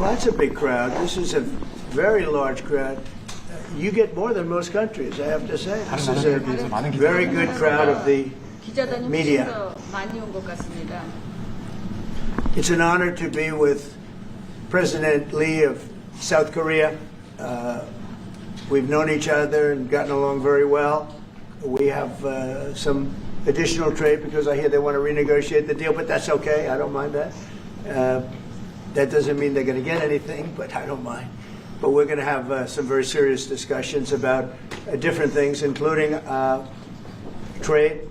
Well, that's a big crowd. This is a very large crowd. You get more than most countries, I have to say. This is a very good crowd of the media. 많이 온 것 같습니다. It's an honor to be with President Lee of South Korea. We've known each other and gotten along very well. We have some additional trade because I hear they want to renegotiate the deal, but that's okay. I don't mind that. That doesn't mean they're going to get anything, but I don't mind. But we're going to have some very serious discussions about different things, including trade,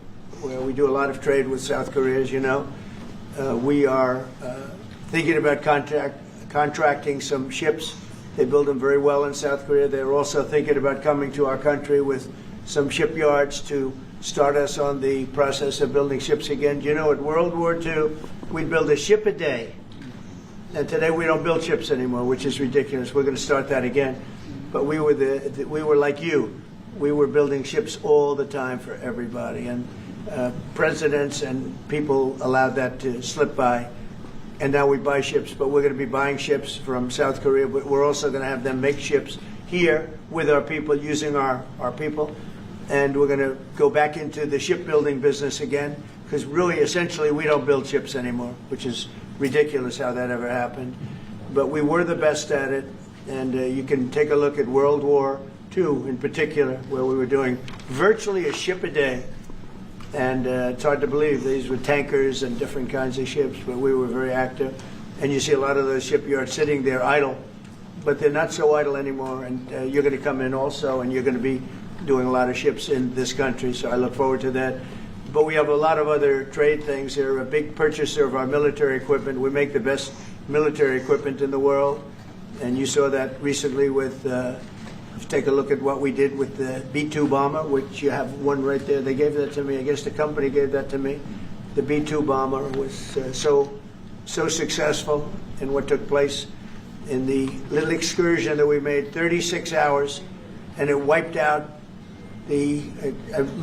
where we do a lot of trade with South Korea, as you know. We are thinking about contracting some ships. They build them very well in South Korea. They're also thinking about coming to our country with some shipyards to start us on the process of building ships again. You know, at World War II, we'd build a ship a day. And today we don't build ships anymore, which is ridiculous. We're going to start that again. But we were like you. We were building ships all the time for everybody. And presidents and people allowed that to slip by. And now we buy ships. But we're going to be buying ships from South Korea. But we're also going to have them make ships here with our people, using our people. And we're going to go back into the shipbuilding business again. Because really, essentially, we don't build ships anymore, which is ridiculous how that ever happened. But we were the best at it, and you can take a look at World War II in particular, where we were doing virtually a ship a day. And it's hard to believe these were tankers and different kinds of ships, but we were very active. And you see a lot of those shipyards sitting there idle, but they're not so idle anymore. And you're going to come in also, and you're going to be doing a lot of ships in this country, so I look forward to that. But we have a lot of other trade things. They're a big purchaser of our military equipment. We make the best military equipment in the world. And you saw that recently with, take a look at what we did with the B-2 bomber, which you have one right there. They gave that to me. I guess the company gave that to me. The B-2 bomber was so successful in what took place in the little excursion that we made, 36 hours, and it wiped out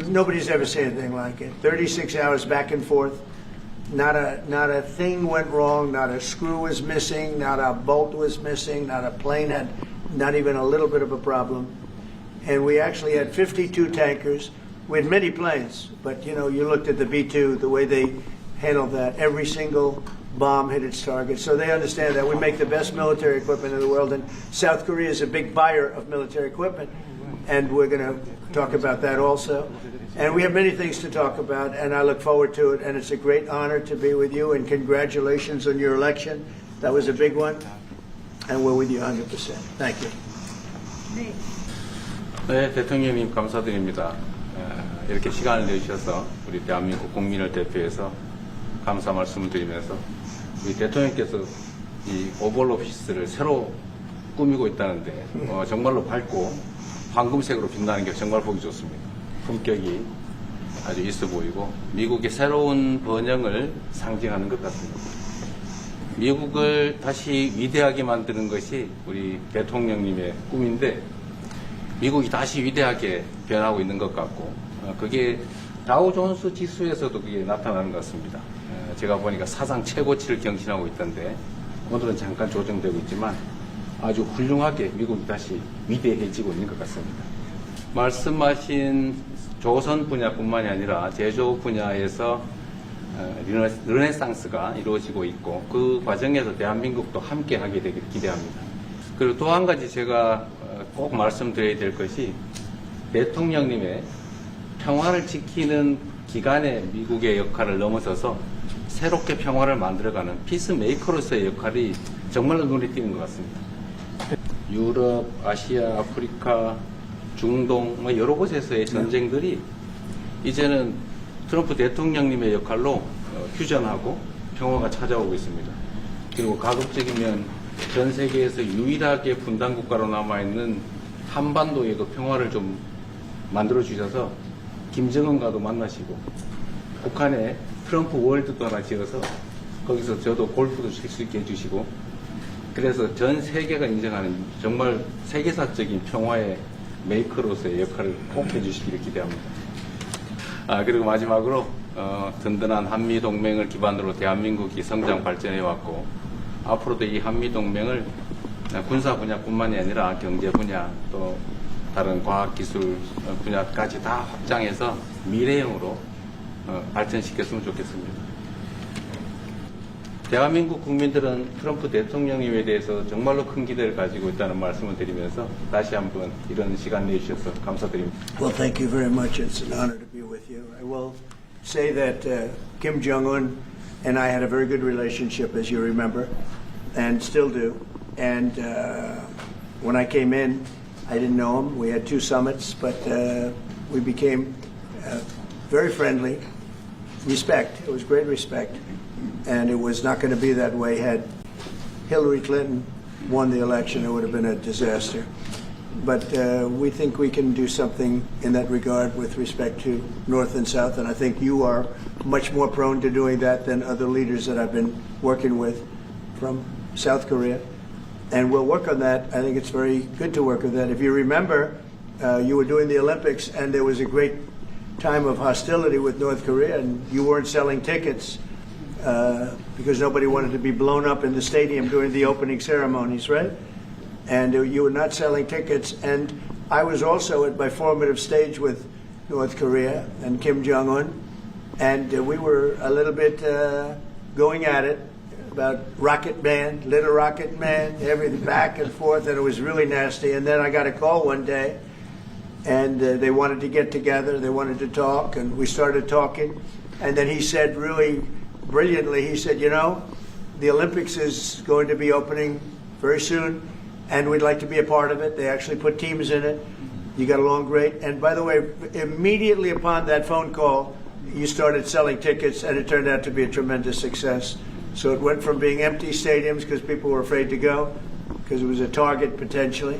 nobody's ever seen anything like it. 36 hours back and forth. Not a thing went wrong. Not a screw was missing. Not a bolt was missing. Not a plane had not even a little bit of a problem. And we actually had 52 tankers. We had many planes, but you know, you looked at the B-2, the way they handled that. Every single bomb hit its target. So they understand that we make the best military equipment in the world, and South Korea is a big buyer of military equipment. And we're going to talk about that also. And we have many things to talk about, and I look forward to it. And it's a great honor to be with you, and congratulations on your election. That was a big one, and we're with you 100%. Thank you. 네, 대통령님 감사드립니다. 이렇게 시간을 내주셔서 우리 대한민국 국민을 대표해서 감사 말씀을 드리면서 우리 대통령께서 이 오벌 오피스를 새로 꾸미고 있다는데 정말로 밝고 황금색으로 빛나는 게 정말 보기 좋습니다. 품격이 아주 있어 보이고 미국의 새로운 번영을 상징하는 것 같습니다. 미국을 다시 위대하게 만드는 것이 우리 대통령님의 꿈인데 미국이 다시 위대하게 변하고 있는 것 같고 그게 다우존스 지수에서도 그게 나타나는 것 같습니다. 제가 보니까 사상 최고치를 경신하고 있던데 오늘은 잠깐 조정되고 있지만 아주 훌륭하게 미국이 다시 위대해지고 있는 것 같습니다. 말씀하신 조선 분야뿐만이 아니라 제조 분야에서 르네상스가 이루어지고 있고 그 과정에서 대한민국도 함께 하게 되길 기대합니다. 그리고 또 한 가지 제가 꼭 말씀드려야 될 것이 대통령님의 평화를 지키는 기간의 미국의 역할을 넘어서서 새롭게 평화를 만들어가는 피스메이커로서의 역할이 정말로 눈에 띄는 것 같습니다. 유럽, 아시아, 아프리카, 중동 여러 곳에서의 전쟁들이 이제는 트럼프 대통령님의 역할로 휴전하고 평화가 찾아오고 있습니다. 그리고 가급적이면 전 세계에서 유일하게 분단 국가로 남아있는 한반도의 그 평화를 좀 만들어 주셔서 김정은과도 만나시고 북한에 트럼프 월드도 하나 지어서 거기서 저도 골프도 칠 수 있게 해주시고 그래서 전 세계가 인정하는 정말 세계사적인 평화의 메이커로서의 역할을 꼭 해주시기를 기대합니다. 그리고 마지막으로 든든한 한미동맹을 기반으로 대한민국이 성장 발전해왔고 앞으로도 이 한미 동맹을 군사 분야뿐만이 아니라 경제 분야 또 다른 과학 기술 분야까지 다 확장해서 미래형으로 발전시켰으면 좋겠습니다. 대한민국 국민들은 트럼프 대통령에 대해서 정말로 큰 기대를 가지고 있다는 말씀을 드리면서 다시 한번 이런 시간 내주셔서 감사드립니다. Well, thank you very much. It's an honor to be with you. I will say that Kim Jong-un and I had a very good relationship, as you remember, and still do. And when I came in, I didn't know him. We had 2 summits, but we became very friendly. Respect. It was great respect. And it was not going to be that way had Hillary Clinton won the election. It would have been a disaster. But we think we can do something in that regard with respect to North and South, and I think you are much more prone to doing that than other leaders that I've been working with from South Korea. And we'll work on that. I think it's very good to work on that. If you remember, you were doing the Olympics, and there was a great time of hostility with North Korea, and you weren't selling tickets because nobody wanted to be blown up in the stadium during the opening ceremonies, right? And you were not selling tickets. And I was also at my formative stage with North Korea and Kim Jong-un, and we were a little bit going at it about Rocket Man, Little Rocket Man, everything back and forth, and it was really nasty. And then I got a call one day, and they wanted to get together, they wanted to talk, and we started talking. And then he said really brilliantly, he said, you know, the Olympics is going to be opening very soon, and we'd like to be a part of it. They actually put teams in it. You got along great. And by the way, immediately upon that phone call, you started selling tickets, and it turned out to be a tremendous success. So it went from being empty stadiums because people were afraid to go, because it was a target potentially,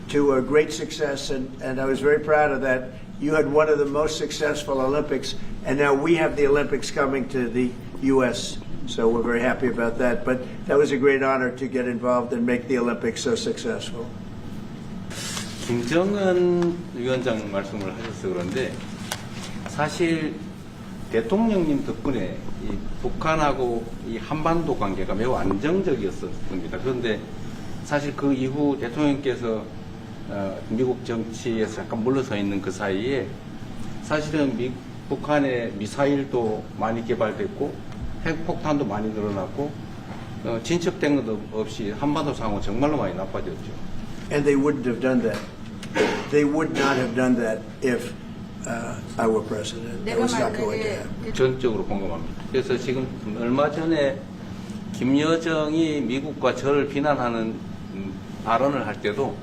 to a great success, and I was very proud of that. You had one of the most successful Olympics, and now we have the Olympics coming to the U.S., so we're very happy about that. But that was a great honor to get involved and make the Olympics so successful. 김정은 위원장 말씀을 하셔서 그런데 사실 대통령님 덕분에 이 북한하고 이 한반도 관계가 매우 안정적이었습니다. 그런데 사실 그 이후 대통령께서 미국 정치에서 약간 물러서 있는 그 사이에 사실은 북한의 미사일도 많이 개발됐고 핵폭탄도 많이 늘어났고 진척된 것도 없이 한반도 상황은 정말로 많이 나빠졌죠. And they wouldn't have done that. They would not have done that if I were president. That was not going to happen. 전적으로 공감합니다. 그래서 지금 얼마 전에 김여정이 미국과 저를 비난하는 발언을 할 때도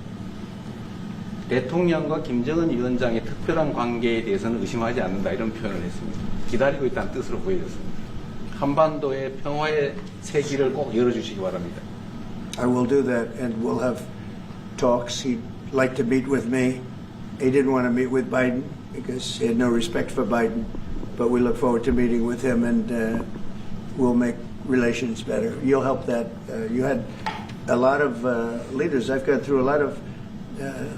대통령과 김정은 위원장의 특별한 관계에 대해서는 의심하지 않는다 이런 표현을 했습니다. 기다리고 있다는 뜻으로 보여졌습니다. 한반도의 평화의 새 길을 꼭 열어주시기 바랍니다. I will do that, and we'll have talks. He'd like to meet with me. He didn't want to meet with Biden because he had no respect for Biden, but we look forward to meeting with him, and we'll make relations better. You'll help that. You had a lot of leaders. I've gone through a lot of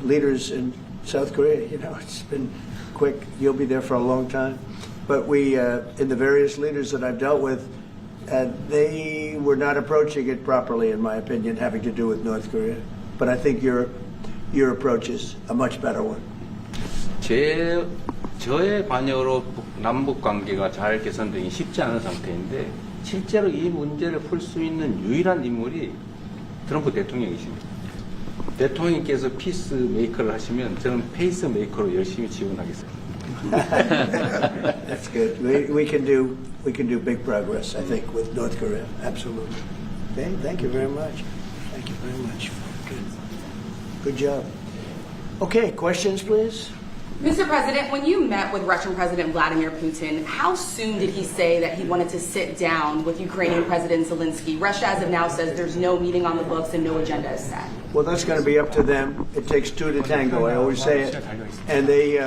leaders in South Korea. You know, it's been quick. You'll be there for a long time. But we, in the various leaders that I've dealt with, they were not approaching it properly, in my opinion, having to do with North Korea. But I think your approach is a much better one. 저의 관여로 남북 관계가 잘 개선되기 쉽지 않은 상태인데 실제로 이 문제를 풀 수 있는 유일한 인물이 트럼프 대통령이십니다. 대통령께서 피스 메이커를 하시면 저는 페이스 메이커로 열심히 지원하겠습니다. That's good. We can do big progress, I think, with North Korea. Absolutely. Okay. Thank you very much. Thank you very much. Good job. Okay. Questions, please. Mr. President, when you met with Russian President Vladimir Putin, how soon did he say that he wanted to sit down with Ukrainian President Zelensky? Russia, as of now, says there's no meeting on the books and no agenda is set. Well, that's going to be up to them. It takes 2 to tango. I always say it. And they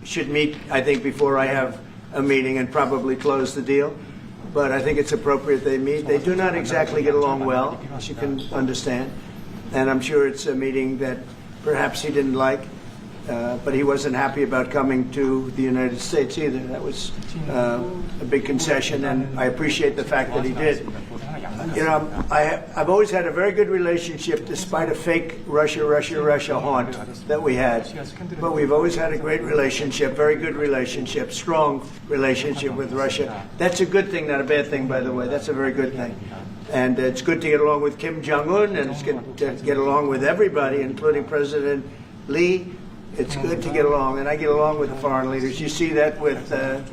should meet, I think, before I have a meeting and probably close the deal. But I think it's appropriate they meet. They do not exactly get along well, as you can understand. And I'm sure it's a meeting that perhaps he didn't like. But he wasn't happy about coming to the United States either. That was a big concession, and I appreciate the fact that he did. You know, I've always had a very good relationship despite a fake Russia haunt that we had. But we've always had a great relationship, very good relationship, strong relationship with Russia. That's a good thing, not a bad thing, by the way. That's a very good thing. And it's good to get along with Kim Jong-un, and it's good to get along with everybody, including President Lee. It's good to get along, and I get along with the foreign leaders. You see that with the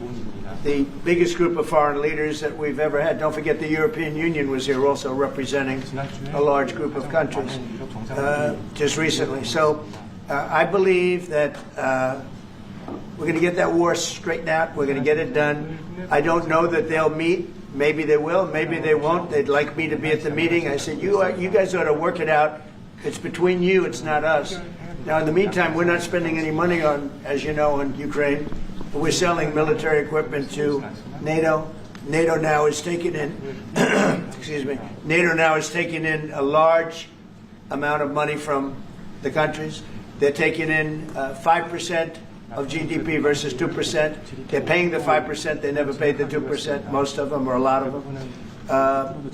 biggest group of foreign leaders that we've ever had. Don't forget the European Union was here also representing a large group of countries just recently. So I believe that we're going to get that war straightened out. We're going to get it done. I don't know that they'll meet. Maybe they will. Maybe they won't. They'd like me to be at the meeting. I said, you guys ought to work it out. It's between you. It's not us. Now, in the meantime, we're not spending any money on, as you know, on Ukraine. We're selling military equipment to NATO. NATO now is taking in, excuse me, NATO now is taking in a large amount of money from the countries. They're taking in 5% of GDP versus 2%. They're paying the 5%. They never paid the 2%, most of them or a lot of them.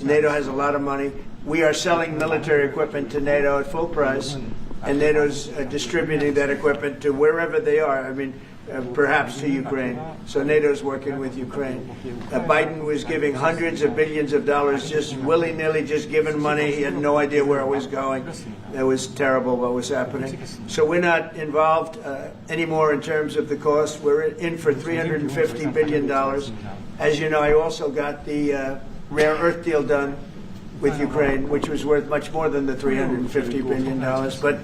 NATO has a lot of money. We are selling military equipment to NATO at full price, and NATO's distributing that equipment to wherever they are. I mean, perhaps to Ukraine. So NATO's working with Ukraine. Biden was giving hundreds of billions of dollars, just willy-nilly, just giving money. He had no idea where it was going. It was terrible what was happening. So we're not involved anymore in terms of the cost. We're in for $350 billion. As you know, I also got the rare earth deal done with Ukraine, which was worth much more than the $350 billion. But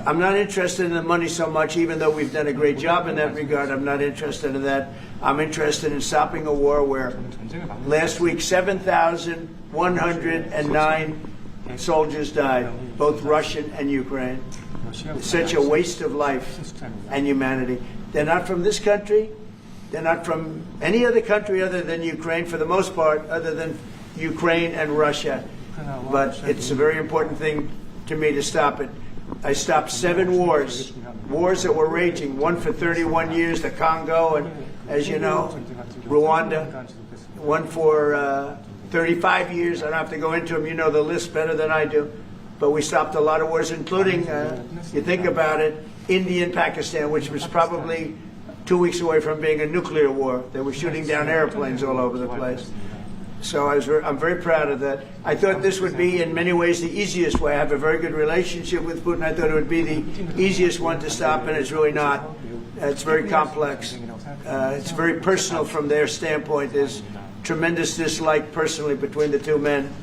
I'm not interested in the money so much, even though we've done a great job in that regard. I'm not interested in that. I'm interested in stopping a war where last week 7,109 soldiers died, both Russian and Ukraine. It's such a waste of life and humanity. They're not from this country. They're not from any other country other than Ukraine, for the most part, other than Ukraine and Russia. But it's a very important thing to me to stop it. I stopped 7 wars that were raging, one for 31 years, the Congo, and as you know, Rwanda, one for 35 years. I don't have to go into them. You know the list better than I do. But we stopped a lot of wars, including, you think about it, India and Pakistan, which was probably 2 weeks away from being a nuclear war. They were shooting down airplanes all over the place. So I'm very proud of that. I thought this would be, in many ways, the easiest way. I have a very good relationship with Putin. I thought it would be the easiest one to stop, and it's really not. It's very complex. It's very personal from their standpoint. There's tremendous dislike personally between the two men,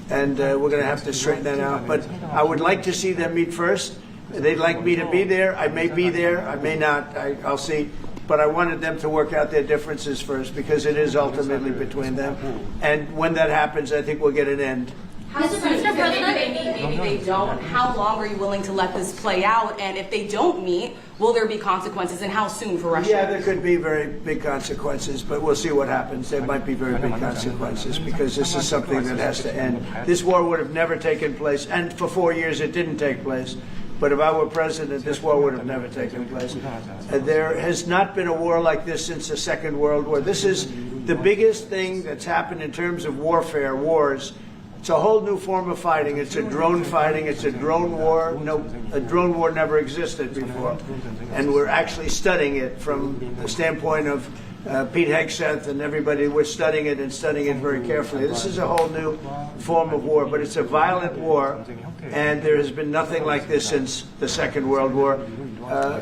and we're going to have to straighten that out. But I would like to see them meet first. They'd like me to be there. I may be there. I may not. I'll see. But I wanted them to work out their differences first, because it is ultimately between them. And when that happens, I think we'll get an end. Mr. President, maybe they don't. How long are you willing to let this play out? And if they don't meet, will there be consequences? And how soon for Russia? Yeah, there could be very big consequences, but we'll see what happens. There might be very big consequences, because this is something that has to end. This war would have never taken place, and for 4 years it didn't take place. But if I were president, this war would have never taken place. There has not been a war like this since the Second World War. This is the biggest thing that's happened in terms of warfare, wars. It's a whole new form of fighting. It's a drone fighting. It's a drone war. No, a drone war never existed before. And we're actually studying it from the standpoint of Pete Hegseth and everybody. We're studying it and studying it very carefully. This is a whole new form of war, but it's a violent war, and there has been nothing like this since the Second World War.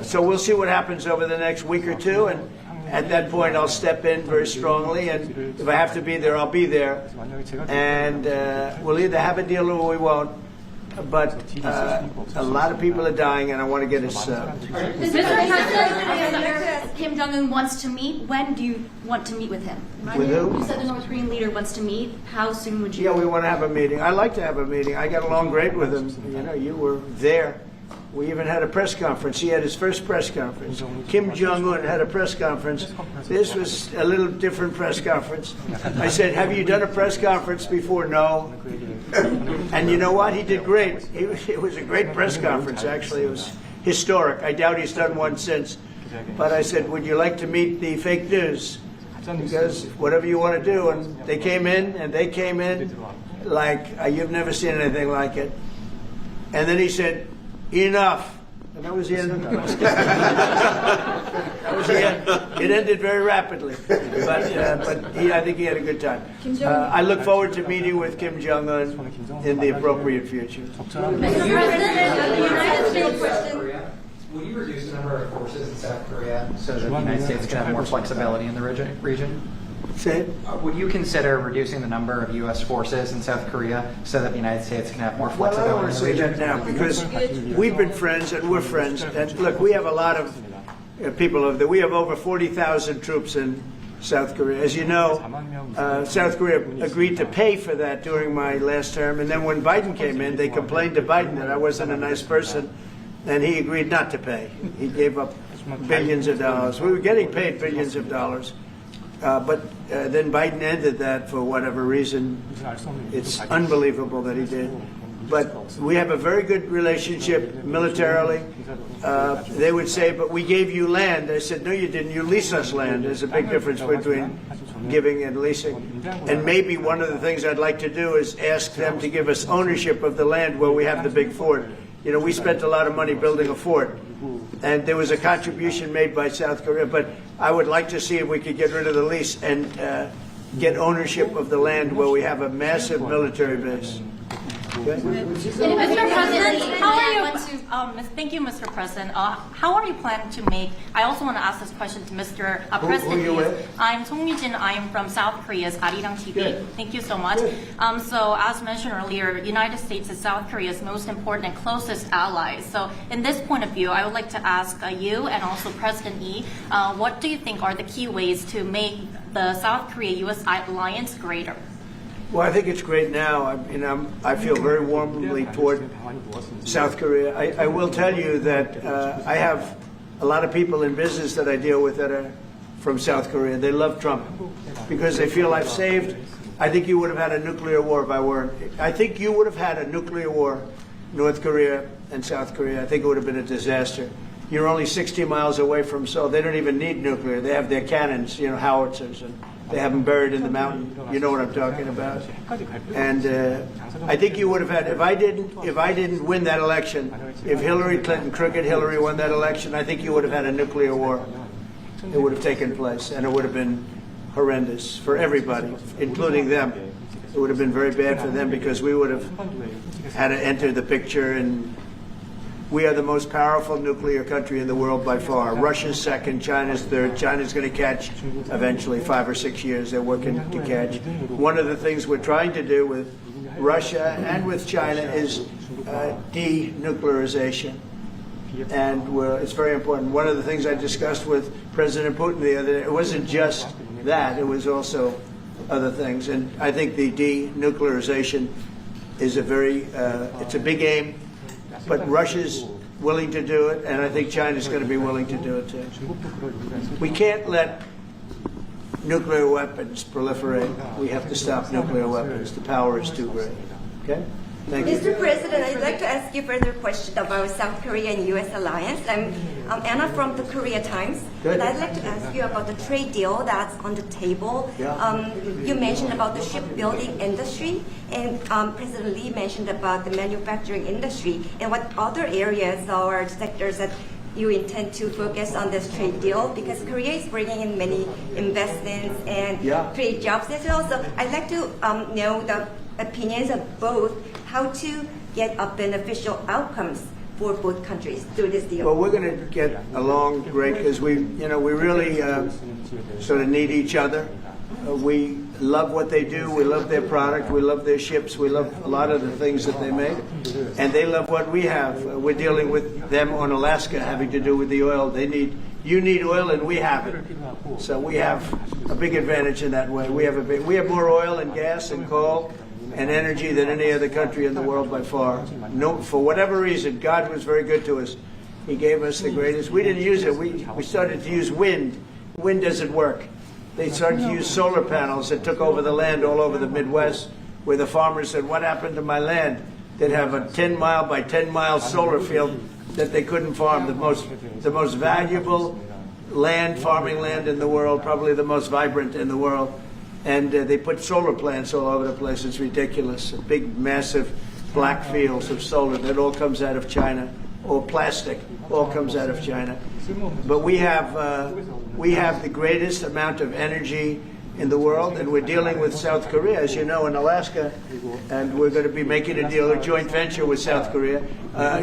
So we'll see what happens over the next week or two, and at that point I'll step in very strongly, and if I have to be there, I'll be there. And we'll either have a deal or we won't. But a lot of people are dying, and I want to get us... Mr. President, Kim Jong-un wants to meet. When do you want to meet with him? With who? You said the North Korean leader wants to meet. How soon would you? Yeah, we want to have a meeting. I like to have a meeting. I got along great with him. You know, you were there. We even had a press conference. He had his first press conference. Kim Jong-un had a press conference. This was a little different press conference. I said, have you done a press conference before? No. And you know what? He did great. It was a great press conference, actually. It was historic. I doubt he's done one since. But I said, would you like to meet the fake news? Because whatever you want to do. And they came in, like you've never seen anything like it. And then he said, enough. And that was the end of the That was the end. It ended very rapidly. But I think he had a good time. I look forward to meeting with Kim Jong-un in the appropriate future. Mr. President, the United States Will you reduce the number of forces in South Korea so that the United States can have more flexibility in the region? Say it. Would you consider reducing the number of U.S. forces in South Korea so that the United States can have more Well, I don't flexibility want in to the say region? that now because we've been friends and we're friends. And look, we have a lot of people over there. We have over 40,000 troops in South Korea. As you know, South Korea agreed to pay for that during my last term. And then when Biden came in, they complained to Biden that I wasn't a nice person. And he agreed not to pay. He gave up billions of dollars. We were getting paid billions of dollars. But then Biden ended that for whatever reason. It's unbelievable that he did. But we have a very good relationship militarily. They would say, but we gave you land. I said, no, you didn't. You lease us land. There's a big difference between giving and leasing. And maybe one of the things I'd like to do is ask them to give us ownership of the land where we have the big fort. You know, we spent a lot of money building a fort. And there was a contribution made by South Korea, but I would like to see if we could get rid of the lease and get ownership of the land where we have a massive military base. Okay? Mr. President, how are you? Thank you, Mr. President. How are you planning to make? I also want to ask this question to Mr. President. Who are you with? I'm Song Mi-jin. I'm from South Korea's Arirang TV. Good. Thank you so much. So, as mentioned earlier, United States is South Korea's most important and closest ally. So, in this point of view, I would like to ask you and also President Lee, what do you think are the key ways to make the South Korea-U.S. alliance greater? Well, I think it's great now. I feel very warmly toward South Korea. I will tell you that I have a lot of people in business that I deal with that are from South Korea. They love Trump because they feel I've saved. I think you would have had a nuclear war if I weren't. I think you would have had a nuclear war, North Korea and South Korea. I think it would have been a disaster. You're only 60 miles away from Seoul. They don't even need nuclear. They have their cannons, howitzers, and they have them buried in the mountain. You know what I'm talking about. And I think you would have had, if I didn't win that election, if Hillary Clinton, crooked Hillary, won that election, I think you would have had a nuclear war. It would have taken place, and it would have been horrendous for everybody, including them. It would have been very bad for them because we would have had to enter the picture, and we are the most powerful nuclear country in the world by far. Russia's second, China's third. China's going to catch eventually, 5 or 6 years. They're working to catch. One of the things we're trying to do with Russia and with China is denuclearization. And it's very important. One of the things I discussed with President Putin the other day, it wasn't just that, it was also other things. And I think the denuclearization is it's a big aim. But Russia's willing to do it, and I think China's going to be willing to do it too. We can't let nuclear weapons proliferate. We have to stop nuclear weapons. The power is too great. Okay? Thank you. Mr. President, I'd like to ask you further question about South Korea and U.S. alliance. I'm Anna from the Korea Times. Good. And I'd like to ask you about the trade deal that's on the table. Yeah. You mentioned about the shipbuilding industry, and President Lee mentioned about the manufacturing industry. And what other areas or sectors that you intend to focus on this trade deal? Because Korea is bringing in many investments and create jobs as well. So I'd like to know the opinions of both, how to get a beneficial outcomes for both countries through this deal. Well, we're going to get along great because we really sort of need each other. We love what they do. We love their product. We love their ships. We love a lot of the things that they make. And they love what we have. We're dealing with them on Alaska having to do with the oil. You need oil and we have it. So we have a big advantage in that way. We have more oil and gas and coal and energy than any other country in the world by far. No, for whatever reason, God was very good to us. He gave us the greatest. We didn't use it. We started to use wind. Wind doesn't work. They started to use solar panels that took over the land all over the Midwest, where the farmers said, what happened to my land? They'd have a 10-mile by 10-mile solar field that they couldn't farm. The most valuable farming land in the world, probably the most vibrant in the world. And they put solar plants all over the place. It's ridiculous. Big, massive black fields of solar that all comes out of China, or plastic, all comes out of China. But we have the greatest amount of energy in the world, and we're dealing with South Korea, as you know, in Alaska, and we're going to be making a deal, a joint venture with South Korea.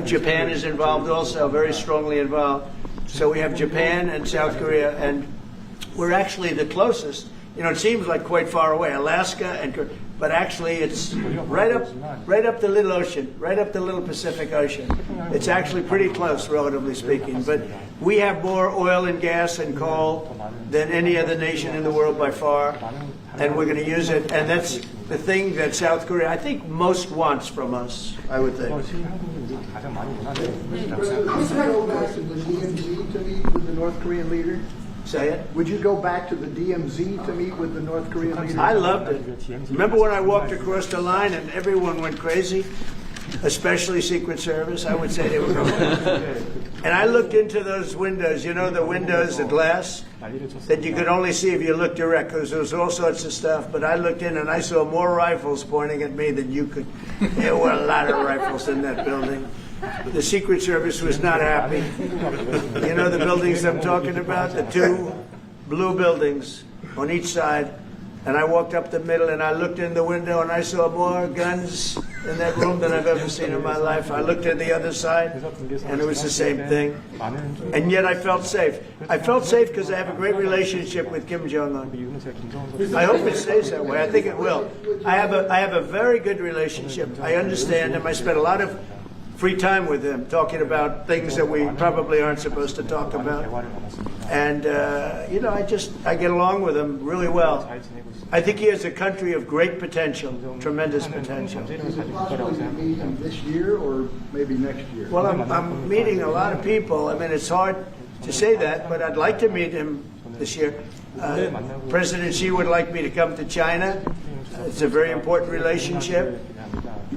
Japan is involved also, very strongly involved. So we have Japan and South Korea, and we're actually the closest. You know, it seems like quite far away, Alaska, but actually it's right up the little ocean, right up the little Pacific Ocean. It's actually pretty close, relatively speaking. But we have more oil and gas and coal than any other nation in the world by far, and we're going to use it. And that's the thing that South Korea, I think, most wants from us, I would think. Would you go back to the DMZ to meet with the North Korean leader? Say it. Would you go back to the DMZ to meet with the North Korean leader? I loved it. Remember when I walked across the line and everyone went crazy? Especially Secret Service, I would say they were crazy. And I looked into those windows, you know, the windows, the glass, that you could only see if you looked direct, because there was all sorts of stuff. But I looked in and I saw more rifles pointing at me than you could. There were a lot of rifles in that building. The Secret Service was not happy. You know the buildings I'm talking about? The two blue buildings on each side. And I walked up the middle and I looked in the window and I saw more guns in that room than I've ever seen in my life. I looked at the other side and it was the same thing. And yet I felt safe. I felt safe because I have a great relationship with Kim Jong-un. I hope it stays that way. I think it will. I have a very good relationship. I understand him. I spent a lot of free time with him, talking about things that we probably aren't supposed to talk about. And, you know, I get along with him really well. I think he has a country of great potential, tremendous potential. Is it possible to meet him this year or maybe next year? Well, I'm meeting a lot of people. I mean, it's hard to say that, but I'd like to meet him this year. President Xi would like me to come to China. It's a very important relationship.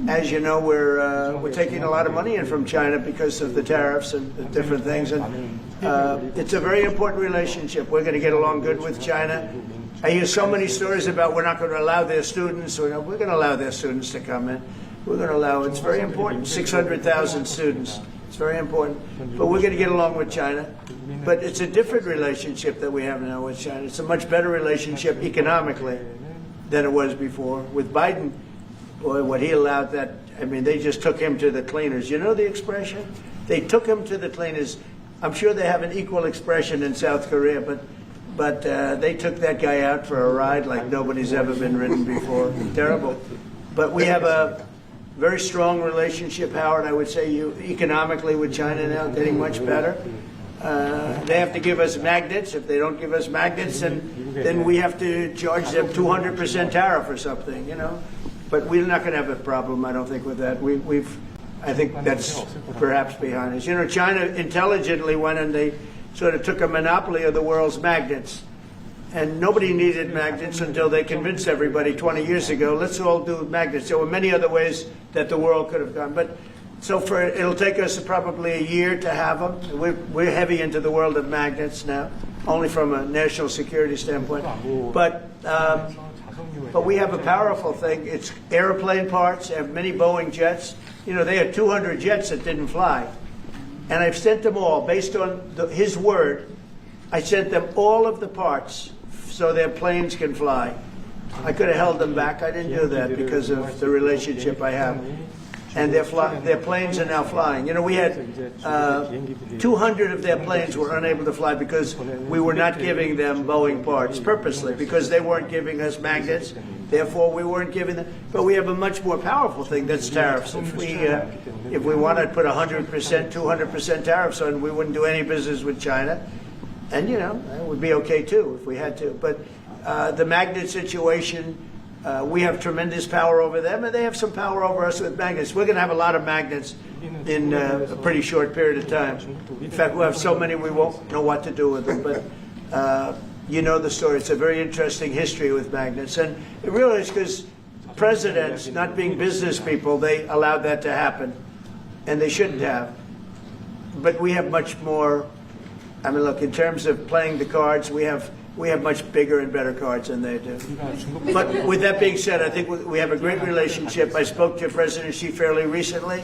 As you know, we're taking a lot of money in from China because of the tariffs and different things, and it's a very important relationship. We're going to get along good with China. I hear so many stories about we're not going to allow their students. We're going to allow their students to come in. We're going to allow. It's very important. 600,000 students. It's very important. But we're going to get along with China. But it's a different relationship that we have now with China. It's a much better relationship economically than it was before. With Biden, boy, what he allowed that, I mean, they just took him to the cleaners. You know the expression? They took him to the cleaners. I'm sure they have an equal expression in South Korea, but they took that guy out for a ride like nobody's ever been ridden before. Terrible. But we have a very strong relationship, Howard, I would say, economically with China now, getting much better. They have to give us magnets. If they don't give us magnets, then we have to charge them 200% tariff or something, you know. But we're not going to have a problem, I don't think, with that. I think that's perhaps behind us. You know, China intelligently went and they sort of took a monopoly of the world's magnets. And nobody needed magnets until they convinced everybody 20 years ago, let's all do magnets. There were many other ways that the world could have gone. But so it'll take us probably a year to have them. We're heavy into the world of magnets now, only from a national security standpoint. But we have a powerful thing. It's airplane parts. They have many Boeing jets. You know, they had 200 jets that didn't fly. And I've sent them all, based on his word, I sent them all of the parts so their planes can fly. I could have held them back. I didn't do that because of the relationship I have. And their planes are now flying. You know, we had 200 of their planes were unable to fly because we were not giving them Boeing parts purposely, because they weren't giving us magnets. Therefore, we weren't giving them. But we have a much more powerful thing, that's tariffs. If we wanted to put 100%, 200% tariffs on, we wouldn't do any business with China. And, you know, it would be okay, too, if we had to. But the magnet situation, we have tremendous power over them, and they have some power over us with magnets. We're going to have a lot of magnets in a pretty short period of time. In fact, we'll have so many we won't know what to do with them. But you know the story. It's a very interesting history with magnets. And it really is because presidents, not being business people, they allowed that to happen. And they shouldn't have. But we have much more. I mean, look, in terms of playing the cards, we have We have much bigger and better cards than they do. But with that being said, I think we have a great relationship. I spoke to President Xi fairly recently,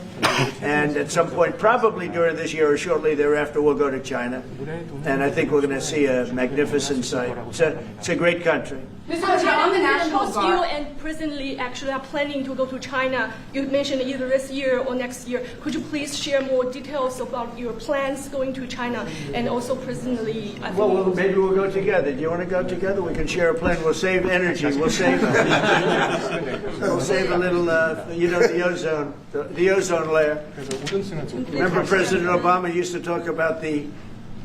and at some point, probably during this year or shortly thereafter, we'll go to China. And I think we're going to see a magnificent sight. It's a great country. Mr. President, on the National Both you Guard. and President Lee actually are planning to go to China. You mentioned either this year or next year. Could you please share more details about your plans going to China and also President Lee? I think Well, maybe we'll go together. Do you want to go together? We can share a plan. We'll save energy. We'll save a little, the ozone layer. Remember President Obama used to talk about the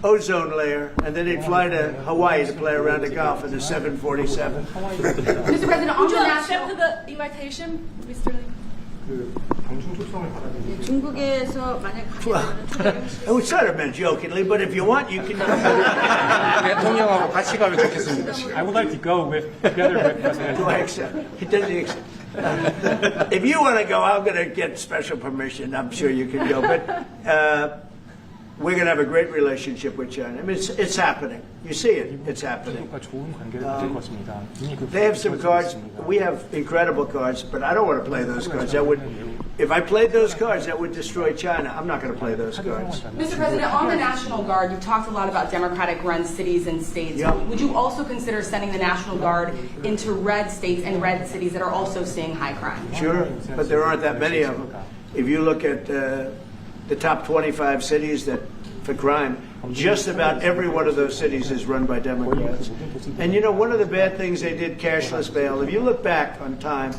ozone layer, and then he'd fly to Hawaii to play around the golf in the 747. Mr. President, on Would the you national. accept the invitation, Mr. Lee? 중국에서 만약 It was sort of meant jokingly, but if you want, you can. 대통령하고 같이 가면 좋겠습니다. I would like to go together with President. Do I accept? He doesn't accept. If you want to go, I'm going to get special permission. I'm sure you can go, but we're going to have a great relationship with China. I mean, it's happening. You see it. It's happening. 좋은 관계를 맺을 것입니다. 이미 그 They have some cards. We have incredible cards, but I don't want to play those cards. If I played those cards, that would destroy China. I'm not going to play those cards. Mr. President, on the National Guard, you've talked a lot about Democratic-run cities and states. Yeah. Would you also consider sending the National Guard into red states and red cities that are also seeing high crime? Sure, but there aren't that many of them. If you look at the top 25 cities that for crime, just about every one of those cities is run by Democrats. And you know, one of the bad things they did, cashless bail, if you look back on time,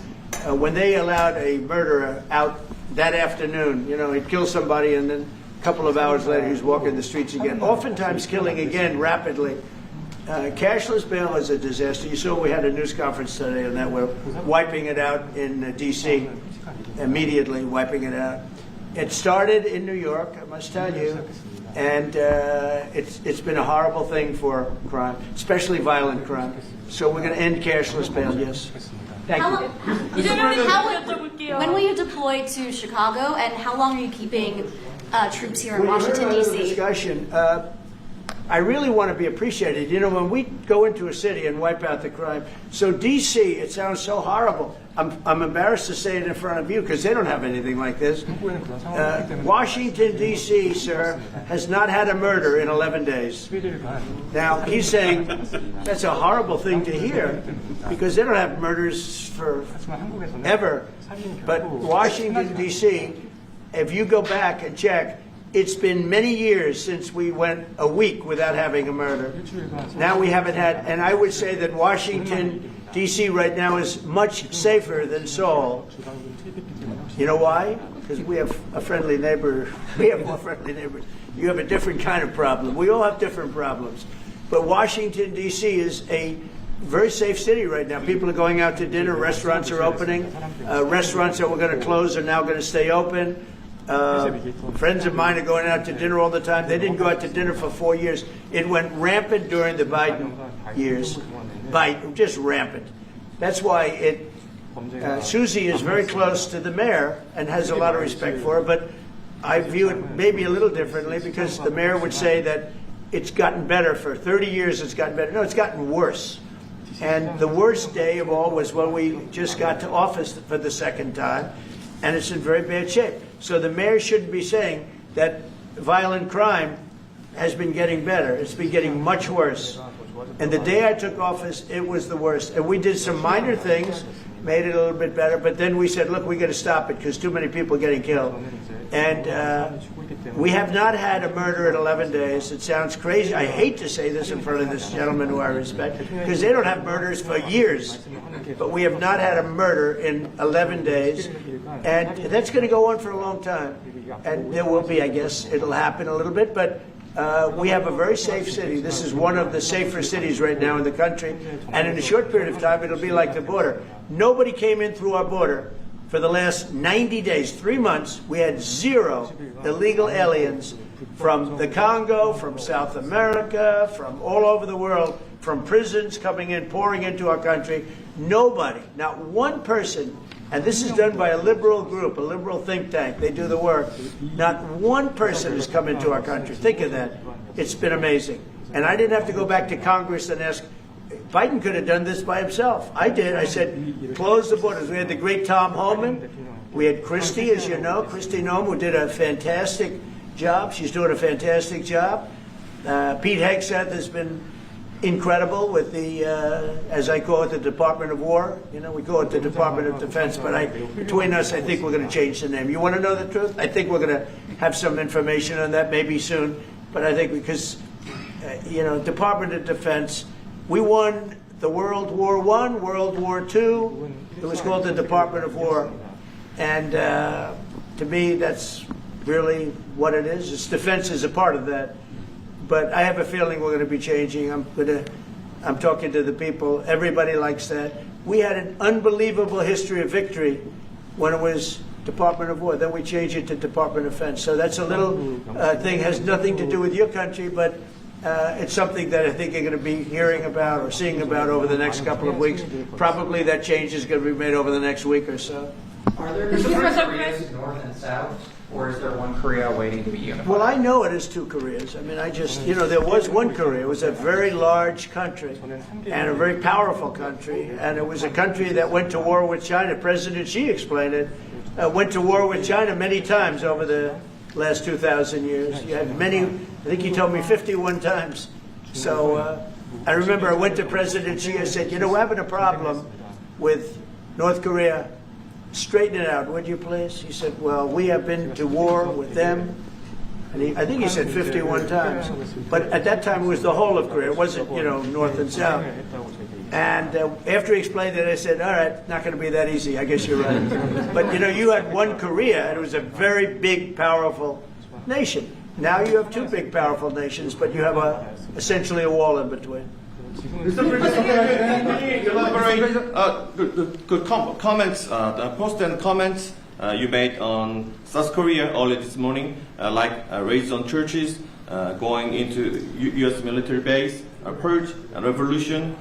when they allowed a murderer out that afternoon, you know, he'd kill somebody and then a couple of hours later he's walking the streets again, oftentimes killing again rapidly. Cashless bail is a disaster. You saw we had a news conference today on that. We're wiping it out in D.C., immediately wiping it out. It started in New York, I must tell you, and it's been a horrible thing for crime, especially violent crime. So we're going to end cashless bail, yes. Thank you. When will you deploy to Chicago, and how long are you keeping troops here in Well, Washington, you heard the D.C.? discussion. I really want to be appreciated. You know, when we go into a city and wipe out the crime, so D.C., it sounds so horrible. I'm embarrassed to say it in front of you because they don't have anything like this. Washington, D.C., sir, has not had a murder in 11 days. Now, he's saying that's a horrible thing to hear because they don't have murders for ever. But Washington, D.C., if you go back and check, it's been many years since we went a week without having a murder. Now we haven't had, and I would say that Washington, D.C. right now is much safer than Seoul. You know why? Because we have a friendly neighbor. We have more friendly neighbors. You have a different kind of problem. We all have different problems. But Washington, D.C. is a very safe city right now. People are going out to dinner. Restaurants are opening. Restaurants that were going to close are now going to stay open. Friends of mine are going out to dinner all the time. They didn't go out to dinner for 4 years. It went rampant during the Biden years. Just rampant. That's why Susie is very close to the mayor and has a lot of respect for her, but I view it maybe a little differently because the mayor would say that it's gotten better. For 30 years it's gotten better. No, it's gotten worse. And the worst day of all was when we just got to office for the second time, and it's in very bad shape. So the mayor shouldn't be saying that violent crime has been getting better. It's been getting much worse. And the day I took office, it was the worst. And we did some minor things, made it a little bit better, but then we said, look, we got to stop it because too many people are getting killed. And we have not had a murder in 11 days. It sounds crazy. I hate to say this in front of this gentleman who I respect because they don't have murders for years. But we have not had a murder in 11 days. And that's going to go on for a long time. And there will be, I guess, it'll happen a little bit, but we have a very safe city. This is one of the safer cities right now in the country. And in a short period of time, it'll be like the border. Nobody came in through our border for the last 90 days, 3 months. We had 0 illegal aliens from the Congo, from South America, from all over the world, from prisons coming in, pouring into our country. Nobody, not one person, and this is done by a liberal group, a liberal think tank. They do the work. Not one person has come into our country. Think of that. It's been amazing. And I didn't have to go back to Congress and ask Biden could have done this by himself. I did. I said, close the borders. We had the great Tom Homan. We had Christie, as you know, Christie Noem, who did a fantastic job. She's doing a fantastic job. Pete Hegseth has been incredible with the, as I call it, the Department of War. You know, we call it the Department of Defense, but between us, I think we're going to change the name. You want to know the truth? I think we're going to have some information on that maybe soon, but I think because, you know, Department of Defense, we won the World War I, World War II. It was called the Department of War. And to me, that's really what it is. Its defense is a part of that. But I have a feeling we're going to be changing. I'm talking to the people. Everybody likes that. We had an unbelievable history of victory when it was Department of War. Then we changed it to Department of Defense. So that's a little thing, has nothing to do with your country, but it's something that I think you're going to be hearing about or seeing about over the next couple of weeks. Probably that change is going to be made over the next week or so. Are there two Koreas, North and South, or is there one Korea waiting to be unified? Well, I know it is two Koreas. I mean, I just, you know, there was one Korea. It was a very large country and a very powerful country. And it was a country that went to war with China. President Xi explained it. Went to war with China many times over the last 2,000 years. You had many, I think he told me 51 times. So I remember I went to President Xi. I said, you know, we're having a problem with North Korea. Straighten it out, would you please? He said, well, we have been to war with them. And I think he said 51 times. But at that time, it was the whole of Korea. It wasn't, you know, North and South. And after he explained it, I said, all right, not going to be that easy. I guess you're right. But, you know, you had one Korea, and it was a very big, powerful nation. Now you have two big, powerful nations, but you have essentially a wall in between. Mr. President, can you elaborate comments, the post and comments you made on South Korea early this morning, like raids on churches, going into U.S. military base, purge, revolution.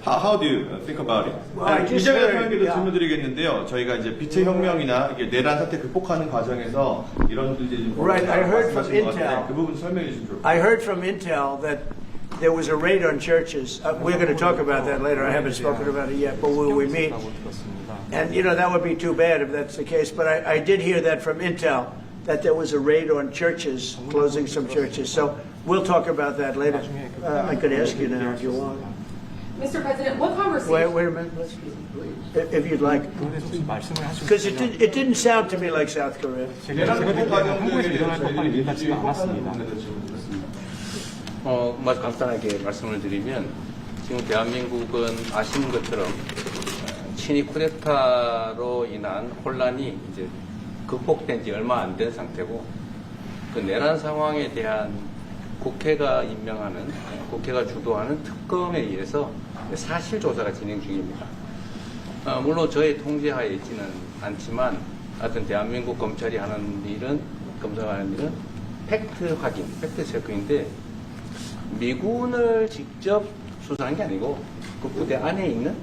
How do you think about it? 이재명 대통령께도 질문드리겠는데요. 저희가 이제 빛의 혁명이나 이게 내란 사태 극복하는 과정에서 이런 문제들이 좀 Right, I heard from Intel. 그 부분 설명해 주시면 좋을 것 같아요. I heard from Intel that there was a raid on churches. We're going to talk about that later. I haven't spoken about it yet, but will we meet? And, you know, that would be too bad if that's the case. But I did hear that from Intel, that there was a raid on churches, closing some churches. So we'll talk about that later. I could ask you now if you want. Mr. President, what conversation? Wait a minute, if you'd like. Because it didn't sound to me like South Korea. 간단하게 말씀을 드리면 지금 대한민국은 아시는 것처럼 친위 쿠데타로 인한 혼란이 이제 극복된 지 얼마 안 된 상태고 그 내란 상황에 대한 국회가 임명하는 국회가 주도하는 특검에 의해서 사실 조사가 진행 중입니다. 물론 저의 통제하에 있지는 않지만 하여튼 대한민국 검찰이 하는 일은 검사하는 일은 팩트 확인, 팩트 체크인데 미군을 직접 수사한 게 아니고 그 부대 안에 있는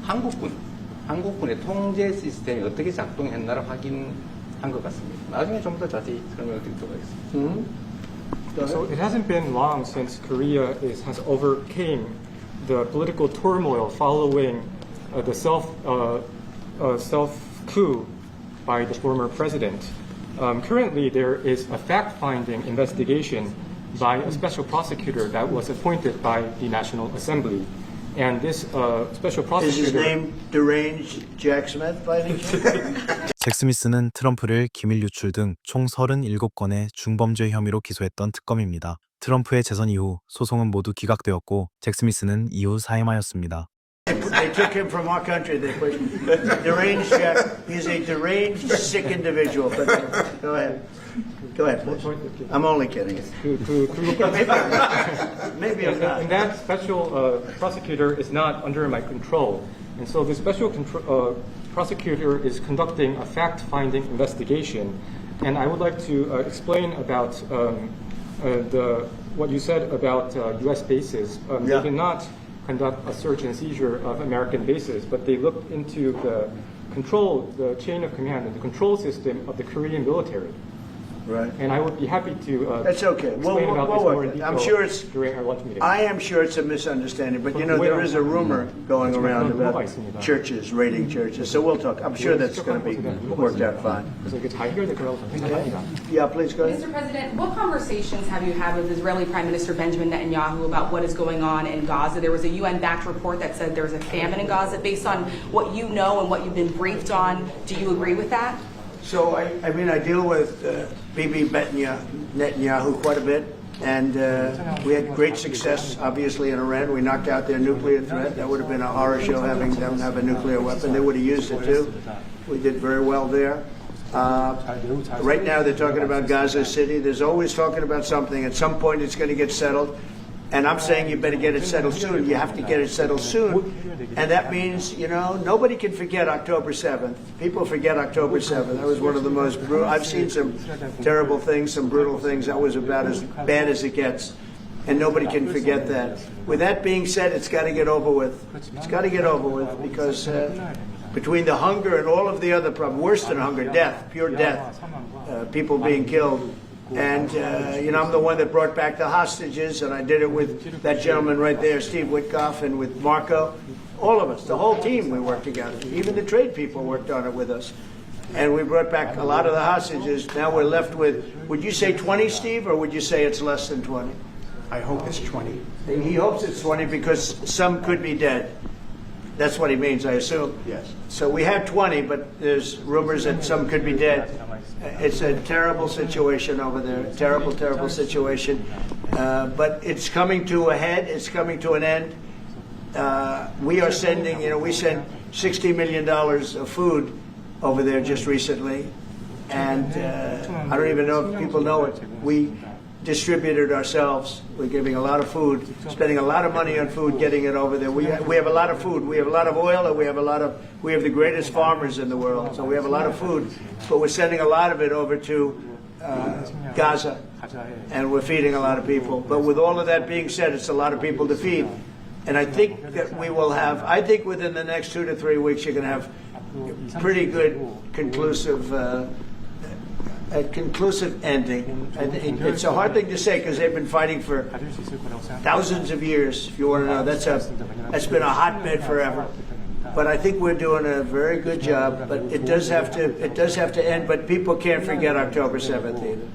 한국군의 통제 시스템이 어떻게 작동했나를 확인한 것 같습니다. 나중에 좀 더 자세히 설명을 드리도록 하겠습니다. So it hasn't been long since Korea has overcame the political turmoil following the self-coup by the former president. Currently, there is a fact-finding investigation by a special prosecutor that was appointed by the National Assembly. And this special prosecutor... Is his name deranged Jack Smith by any chance? 잭 스미스는 트럼프를 기밀 유출 등 총 37건의 중범죄 혐의로 기소했던 특검입니다. 트럼프의 재선 이후 소송은 모두 기각되었고 잭 스미스는 이후 사임하였습니다. They took him from our country. They pushed deranged Jack. He's a deranged, sick individual. But go ahead. Go ahead, please. I'm only kidding. Maybe I'm not. And that special prosecutor is not under my control. And so the special prosecutor is conducting a fact-finding investigation. And I would like to explain about what you said about U.S. bases. They did not conduct a search and seizure of American bases, but they looked into the chain of command and the control system of the Korean military. Right. And I would be happy to That's okay. explain about this more in detail I'm sure it's. during our lunch meeting. I am sure it's a misunderstanding, but you know there is a rumor going around about churches raiding churches. So we'll talk. I'm sure that's going to be worked out fine. 그래서 이게 잘 해결될 거라고 저는 생각합니다. Yeah, please go ahead. Mr. President, what conversations have you had with Israeli Prime Minister Benjamin Netanyahu about what is going on in Gaza? There was a UN-backed report that said there was a famine in Gaza. Based on what you know and what you've been briefed on, do you agree with that? So I mean, I deal with Bibi Netanyahu quite a bit, and we had great success, obviously, in Iran. We knocked out their nuclear threat. That would have been a horror show having them have a nuclear weapon. They would have used it too. We did very well there. Right now, they're talking about Gaza City. There's always talking about something. At some point, it's going to get settled. And I'm saying you better get it settled soon. You have to get it settled soon. And that means, you know, nobody can forget October 7th. People forget October 7th. That was one of the most brutal. I've seen some terrible things, some brutal things. That was about as bad as it gets. And nobody can forget that. With that being said, it's got to get over with. It's got to get over with because between the hunger and all of the other problems, worse than hunger, death, pure death, people being killed. And, you know, I'm the one that brought back the hostages, and I did it with that gentleman right there, Steve Witkoff, and with Marco. All of us, the whole team, we worked together. Even the trade people worked on it with us. And we brought back a lot of the hostages. Now we're left with, would you say 20, Steve, or would you say it's less than 20? I hope it's 20. He hopes it's 20 because some could be dead. That's what he means, I assume. Yes. So we have 20, but there's rumors that some could be dead. It's a terrible situation over there. Terrible, terrible situation. But it's coming to a head. It's coming to an end. We are sending, you know, we sent $60 million of food over there just recently. And I don't even know if people know it. We distributed ourselves. We're giving a lot of food, spending a lot of money on food, getting it over there. We have a lot of food. We have a lot of oil, and we have the greatest farmers in the world. So we have a lot of food, but we're sending a lot of it over to Gaza, and we're feeding a lot of people. But with all of that being said, it's a lot of people to feed. And I think that we will have, I think within the next 2 to 3 weeks, you're going to have pretty good conclusive a conclusive ending. It's a hard thing to say because they've been fighting for thousands of years. If you want to know, that's been a hotbed forever. But I think we're doing a very good job. But it does have to end. But people can't forget October 7th either.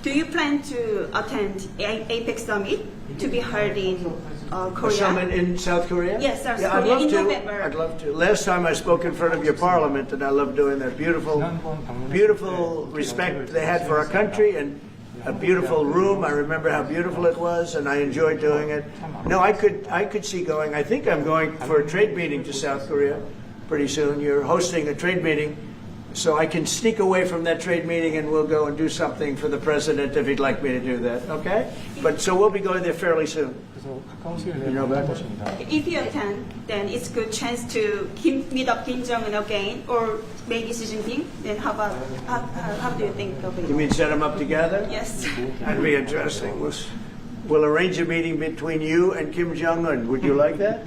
Do you plan to attend APEC summit to be held in Korea? A summit in South Korea? Yes, South yeah, Korea I'd love in to. November. I'd love to. Last time I spoke in front of your parliament, and I love doing that. Beautiful respect they had for our country, and a beautiful room. I remember how beautiful it was, and I enjoyed doing it. No, I could see going. I think I'm going for a trade meeting to South Korea pretty soon. You're hosting a trade meeting. So I can sneak away from that trade meeting and we'll go and do something for the president if he'd like me to do that, okay? But so we'll be going there fairly soon. You know about that? If you attend, then it's a good chance to meet up Kim Jong-un again, or maybe Xi Jinping. Then how do you think of it? You mean set them up together? Yes. That'd be interesting. We'll arrange a meeting between you and Kim Jong-un. Would you like that?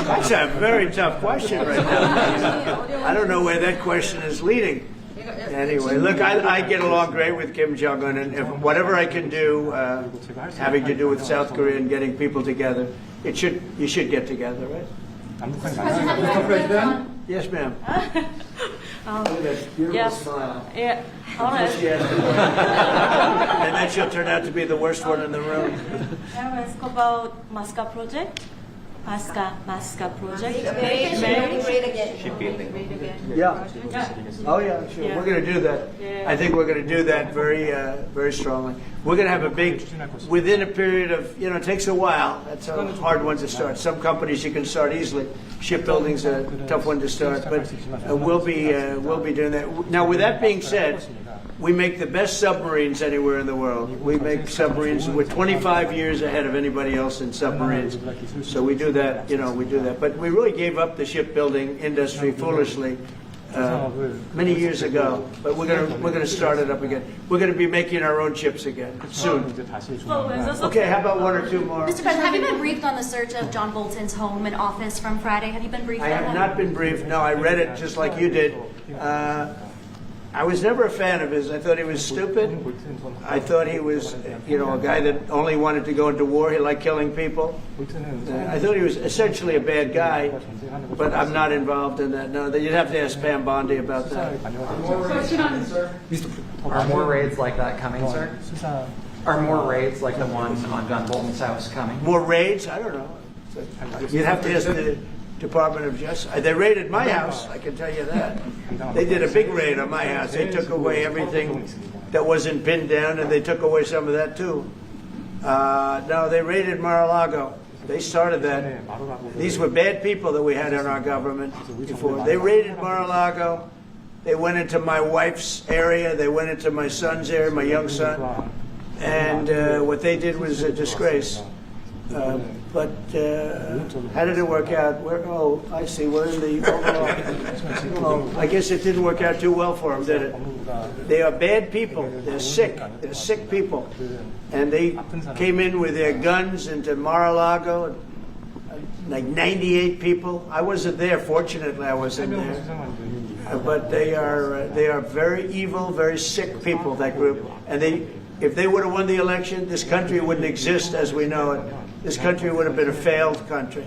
That's a very tough question right now. I don't know where that question is leading. Anyway, look, I get along great with Kim Jong-un, and if whatever I can do having to do with South Korea and getting people together, you should get together, right? Mr. President? Yes, ma'am. Look at that beautiful smile. Yeah. All right. And then she'll turn out to be the worst one in the room. Can I ask about MASGA project? MASGA project. Yeah. Oh yeah, sure. Yeah. We're going to do that. Yeah. I think we're going to do that very strongly. We're going to have a big, within a period of, it takes a while. That's a hard one to start. Some companies you can start easily. Shipbuilding's a tough one to start, but we'll be doing that. Now, with that being said, we make the best submarines anywhere in the world. We make submarines. We're 25 years ahead of anybody else in submarines. So we do that, we do that. But we really gave up the shipbuilding industry foolishly. many years ago, but we're gonna start it up again. We're gonna be making our own chips again soon. Okay, how about one or two more? Mr. President, have you been briefed on the search of John Bolton's home and office from Friday? Have you been briefed I on have that? not been briefed. No, I read it just like you did. I was never a fan of his. I thought he was stupid. I thought he was, a guy that only wanted to go into war. He liked killing people. I thought he was essentially a bad guy, but I'm not involved in that. No, you'd have to ask Pam Bondi about that. Are more raids like that coming, sir? Are more raids like the one on John Bolton's house coming? More raids? I don't know. You'd have to ask the Department of Justice. They raided my house, I can tell you that. They did a big raid on my house. They took away everything that wasn't pinned down, and they took away some of that too. No, they raided Mar-a-Lago. They started that. These were bad people that we had in our government before. They raided Mar-a-Lago. They went into my wife's area. They went into my son's area, my young son. And what they did was a disgrace. But how did it work out? I see. We're in the I guess it didn't work out too well for them, did it? They are bad people. They're sick. They're sick people. And they came in with their guns into Mar-a-Lago, like 98 people. I wasn't there. Fortunately, I wasn't there. But they are very evil, very sick people, that group. And if they would have won the election, this country wouldn't exist as we know it. This country would have been a failed country.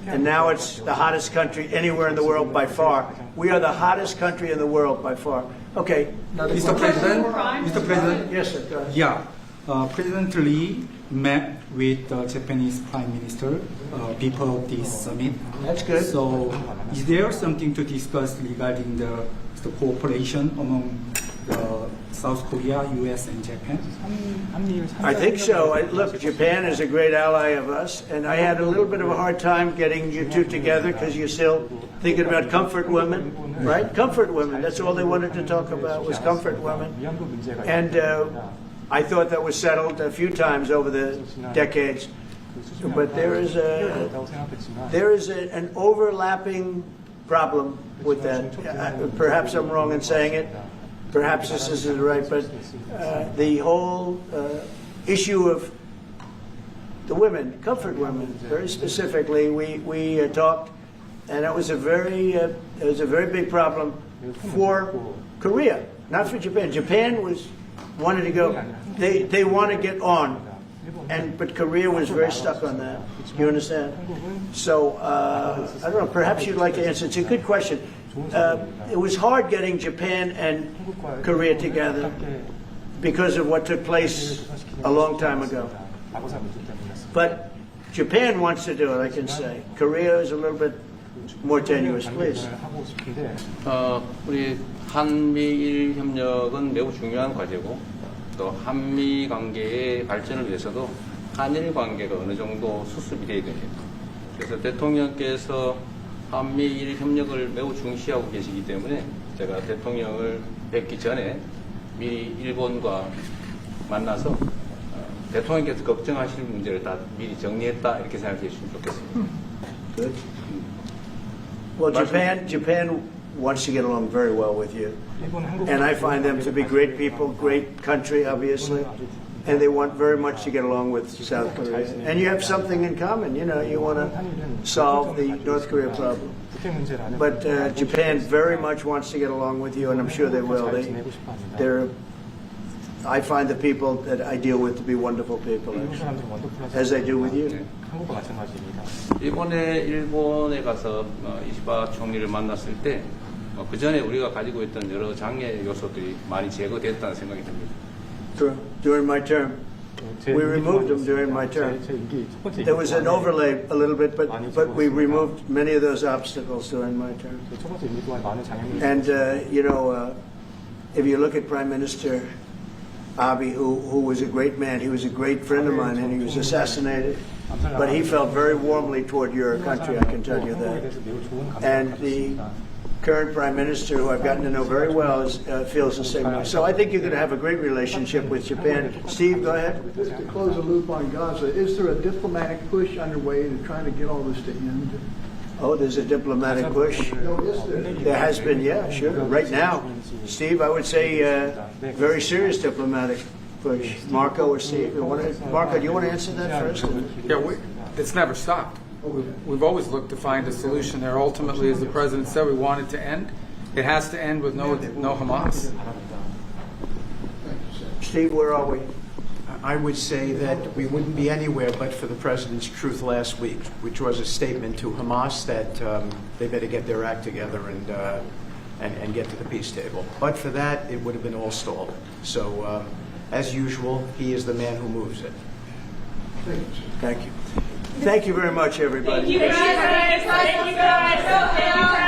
And now it's the hottest country anywhere in the world by far. We are the hottest country in the world by far. Okay. Mr. President? Mr. President? Yes, sir. Go ahead. Yeah. President Lee met with the Japanese Prime Minister before this summit. That's good. So is there something to discuss regarding the cooperation among South Korea, U.S., and Japan? I think so. Look, Japan is a great ally of us, and I had a little bit of a hard time getting you two together because you're still thinking about comfort women, right? Comfort women. That's all they wanted to talk about was comfort women. And I thought that was settled a few times over the decades. But there is an overlapping problem with that. Perhaps I'm wrong in saying it. Perhaps this isn't right, but the whole issue of the women, comfort women, very specifically, we talked, and it was a very big problem for Korea, not for Japan. Japan wanted to go. They want to get on, but Korea was very stuck on that. You understand? So I don't know. Perhaps you'd like to answer. It's a good question. It was hard getting Japan and Korea together because of what took place a long time ago. But Japan wants to do it, I can say. Korea is a little bit more tenuous, please. 우리 한미일 협력은 매우 중요한 과제고 또 한미 관계의 발전을 위해서도 한일 관계가 어느 정도 수습이 돼야 됩니다. 그래서 대통령께서 한미일 협력을 매우 중시하고 계시기 때문에 제가 대통령을 뵙기 전에 미리 일본과 만나서 대통령께서 걱정하실 문제를 다 미리 정리했다 이렇게 생각해 주시면 좋겠습니다. Good. Well, Japan wants to get along very well with you, and I find them to be great people, great country, obviously. And they want very much to get along with South Korea. And you have something in common, you want to solve the North Korea problem. But Japan very much wants to get along with you, and I'm sure they will. I find the people that I deal with to be wonderful people, actually, as I do with you. 이번에 일본에 가서 이시바 총리를 만났을 때 그 전에 우리가 가지고 있던 여러 장애 요소들이 많이 제거됐다는 생각이 듭니다. During my term. We removed them during my term. There was an overlay a little bit, but we removed many of those obstacles during my term. And, if you look at Prime Minister Abe, who was a great man, he was a great friend of mine, and he was assassinated, but he felt very warmly toward your country, I can tell you that. And the current Prime Minister, who I've gotten to know very well, feels the same way. So I think you're going to have a great relationship with Japan. Steve, go ahead. Just to close the loop on Gaza, is there a diplomatic push underway to try to get all this to end? Oh, there's a diplomatic push. There has been, yeah, sure. Right now, Steve, I would say very serious diplomatic push. Marco or Steve, Marco, do you want to answer that first? Yeah, it's never stopped. We've always looked to find a solution there. Ultimately, as the president said, we want it to end. It has to end with no Hamas. Steve, where are we? I would say that we wouldn't be anywhere but for the president's truth last week, which was a statement to Hamas that they better get their act together and get to the peace table. But for that, it would have been all stalled. So, as usual, he is the man who moves it. Thank you. Thank you very much, everybody. Thank you guys. Thank you guys.